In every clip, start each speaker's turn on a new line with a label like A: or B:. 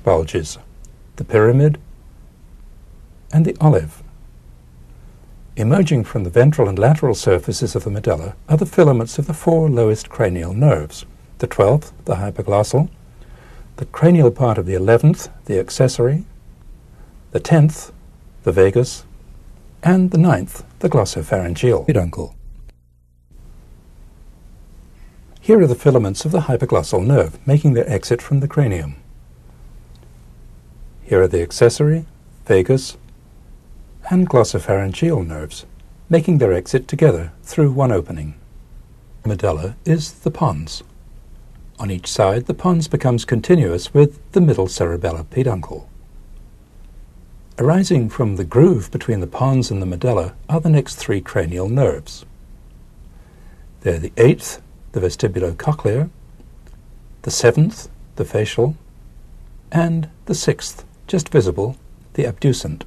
A: bulges, the pyramid and the olive. Emerging from the ventral and lateral surfaces of the medulla are the filaments of the four lowest cranial nerves, the 12th, the hypoglossal, the cranial part of the 11th, the accessory, the 10th, the vagus, and the 9th, the glossopharyngeal peduncle. Here are the filaments of the hypoglossal nerve, making their exit from the cranium. Here are the accessory, vagus, and glossopharyngeal nerves, making their exit together through one opening. The medulla is the pons. On each side, the pons becomes continuous with the middle cerebellar peduncle. Arising from the groove between the pons and the medulla are the next three cranial nerves. They're the 8th, the vestibulocochlear, the 7th, the facial, and the 6th, just visible, the abducent.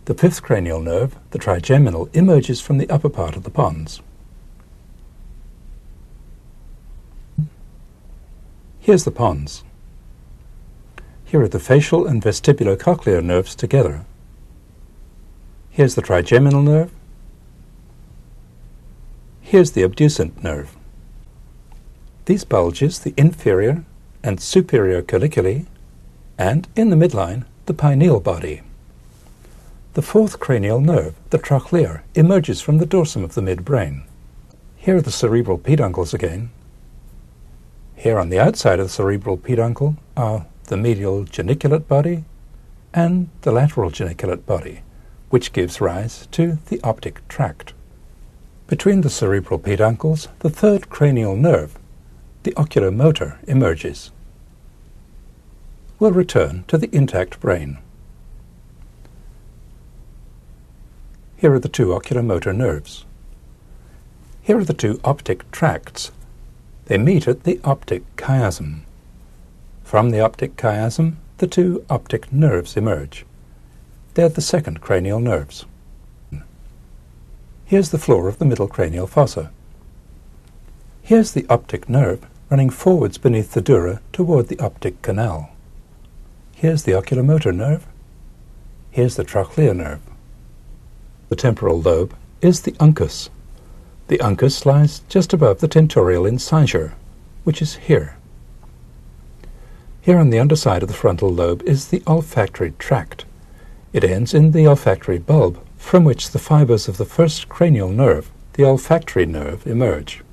A: The 5th cranial nerve, the trigeminal, emerges from the upper part of the pons. Here's the pons. Here are the facial and vestibulocochlear nerves together. Here's the trigeminal nerve. Here's the abducent nerve. These bulges, the inferior and superior colliculi, and, in the midline, the pineal body. The 4th cranial nerve, the trochlear, emerges from the dorsum of the midbrain. Here are the cerebral peduncles again. Here on the outside of the cerebral peduncle are the medial geniculate body and the lateral geniculate body, which gives rise to the optic tract. Between the cerebral peduncles, the 3rd cranial nerve, the oculomotor, emerges. We'll return to the intact brain. Here are the two oculomotor nerves. Here are the two optic tracts. They meet at the optic chiasm. From the optic chiasm, the two optic nerves emerge. They're the 2nd cranial nerves. Here's the floor of the middle cranial fossa. Here's the optic nerve running forwards beneath the dura toward the optic canal. Here's the oculomotor nerve. Here's the trochlear nerve. The temporal lobe is the uncus. The uncus lies just above the tentorial incisure, which is here. Here on the underside of the frontal lobe is the olfactory tract. It ends in the olfactory bulb, from which the fibers of the 1st cranial nerve, the olfactory nerve, emerge.